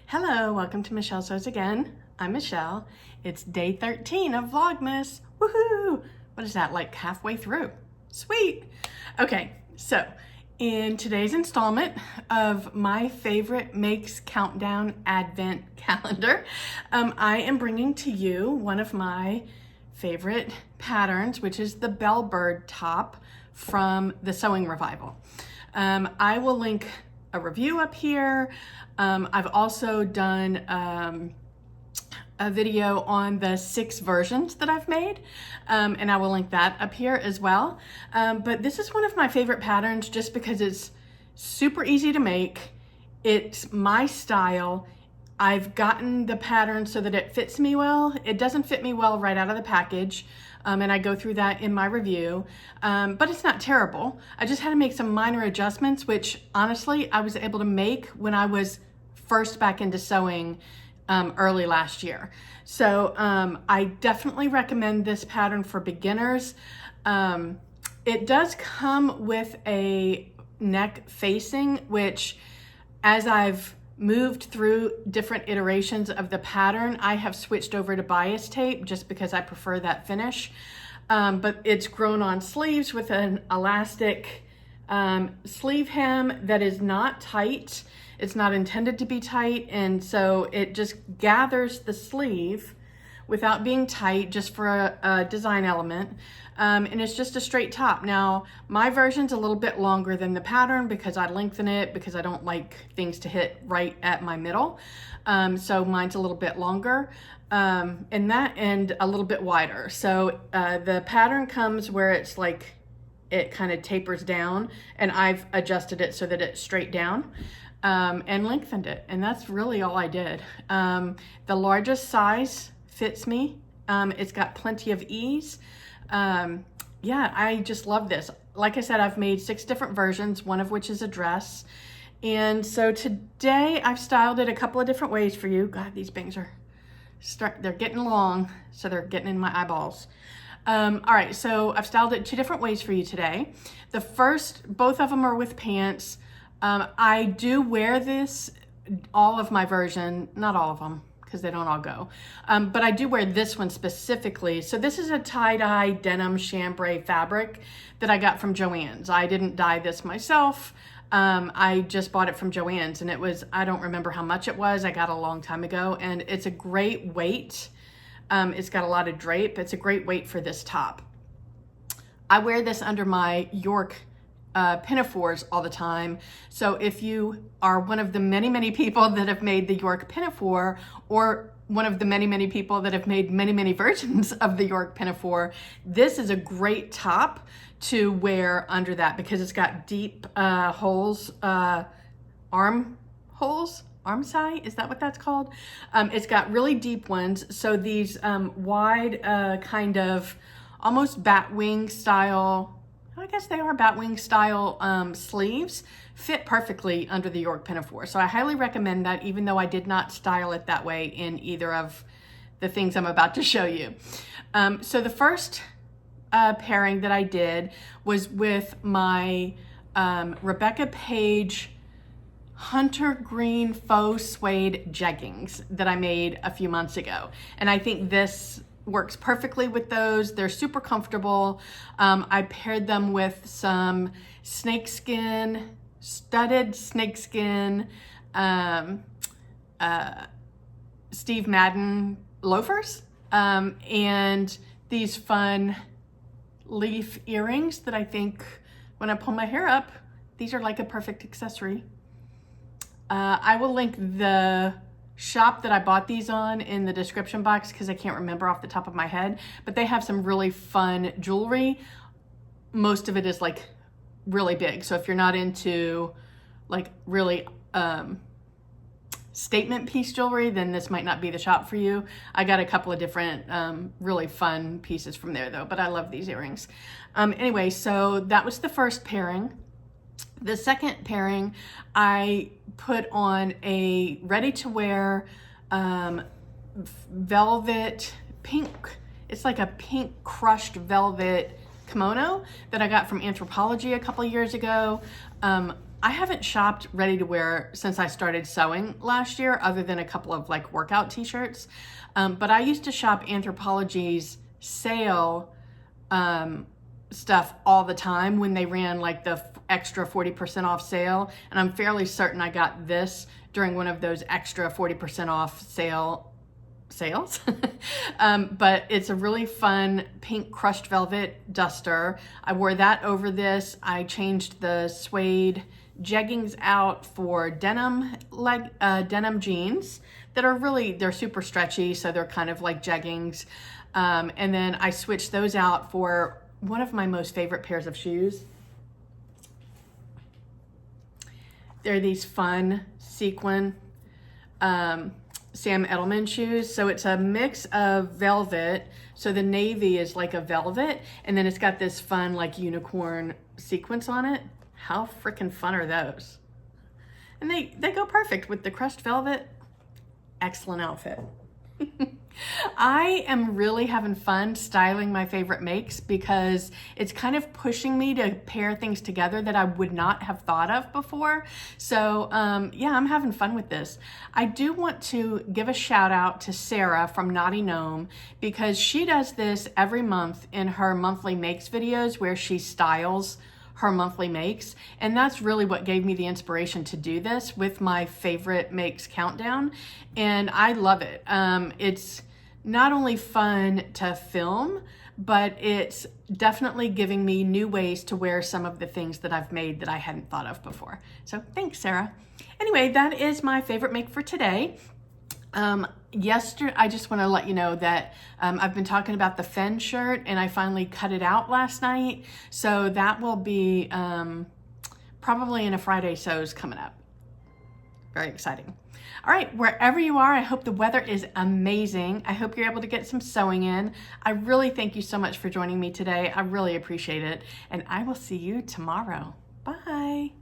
Hello, welcome to Michelle Sews Again. I'm Michelle. It's day 13 of Vlogmas. Woohoo! What is that, like halfway through? Sweet! Okay, so in today's installment of my favorite Makes Countdown Advent Calendar, I am bringing to you one of my favorite patterns, which is the Bellbird top from the Sewing Revival. I will link a review up here. I've also done a video on the 6 versions that I've made, and I will link that up here as well. But this is one of my favorite patterns just because it's super easy to make. It's my style. I've gotten the pattern so that it fits me well. It doesn't fit me well right out of the package, and I go through that in my review, but it's not terrible. I just had to make some minor adjustments, which honestly I was able to make when I was first back into sewing early last year. So I definitely recommend this pattern for beginners. It does come with a neck facing, which as I've moved through different iterations of the pattern, I have switched over to bias tape just because I prefer that finish. But it's grown on sleeves with an elastic sleeve hem that is not tight. It's not intended to be tight, and so it just gathers the sleeve without being tight, just for a design element. And it's just a straight top. Now, my version's a little bit longer than the pattern because I lengthen it because I don't like things to hit right at my middle. So mine's a little bit longer and a little bit wider. So the pattern comes where it's like, it kind of tapers down, and I've adjusted it so that it's straight down. And lengthened it, and that's really all I did. The largest size fits me. It's got plenty of ease. Yeah, I just love this. Like I said, I've made 6 different versions, one of which is a dress. And so today I've styled it a couple of different ways for you. God, these bangs they're getting long, so they're getting in my eyeballs. All right, so I've styled it 2 different ways for you today. The first, both of them are with pants. I do wear this, all of my version, not all of them, because they don't all go. But I do wear this one specifically. So this is a tie-dye denim chambray fabric that I got from Joann's. I didn't dye this myself. I just bought it from Joann's, and it was, I don't remember how much it was. I got it a long time ago, and it's a great weight. It's got a lot of drape. It's a great weight for this top. I wear this under my York pinafores all the time. So if you are one of the many people that have made the York pinafore, or one of the many people that have made many versions of the York pinafore, this is a great top to wear under that because it's got deep holes, arm holes, arm side, is that what that's called? It's got really deep ones. So these wide kind of almost batwing style, I guess they are batwing style sleeves, fit perfectly under the York pinafore. So I highly recommend that, even though I did not style it that way in either of the things I'm about to show you. So the first pairing that I did was with my Rebecca Page Hunter Green Faux Suede jeggings that I made a few months ago. And I think this works perfectly with those. They're super comfortable. I paired them with some snakeskin, studded snakeskin, Steve Madden loafers, and these fun leaf earrings that I think when I pull my hair up, these are like a perfect accessory. I will link the shop that I bought these on in the description box because I can't remember off the top of my head, but they have some really fun jewelry. Most of it is like really big. So if you're not into like really statement piece jewelry, then this might not be the shop for you. I got a couple of different really fun pieces from there though, but I love these earrings. Anyway, so that was the first pairing. The second pairing, I put on a ready-to-wear velvet pink. It's like a pink crushed velvet kimono that I got from Anthropology a couple years ago. I haven't shopped ready to wear since I started sewing last year, other than a couple of like workout t-shirts. But I used to shop Anthropology's sale stuff all the time when they ran like the extra 40% off sale. And I'm fairly certain I got this during one of those extra 40% off sales. But it's a really fun pink crushed velvet duster. I wore that over this. I changed the suede jeggings out for denim jeans that are really, they're super stretchy, so they're kind of like jeggings. And then I switched those out for one of my most favorite pairs of shoes. They're these fun sequin Sam Edelman shoes. So it's a mix of velvet. So the navy is like a velvet, and then it's got this fun like unicorn sequence on it. How freaking fun are those? And they go perfect with the crushed velvet. Excellent outfit. I am really having fun styling my favorite makes because it's kind of pushing me to pair things together that I would not have thought of before. So yeah, I'm having fun with this. I do want to give a shout out to Sarah from Naughty Gnome because she does this every month in her monthly makes videos where she styles her monthly makes, and that's really what gave me the inspiration to do this with my favorite makes countdown, and I love it. It's not only fun to film, but it's definitely giving me new ways to wear some of the things that I've made that I hadn't thought of before. So thanks, Sarah. Anyway, that is my favorite make for today. Yesterday, I just want to let you know that I've been talking about the Fen shirt, and I finally cut it out last night. So that will be probably in a Friday sews coming up. Very exciting. All right, wherever you are, I hope the weather is amazing. I hope you're able to get some sewing in. I really thank you so much for joining me today. I really appreciate it. And I will see you tomorrow. Bye.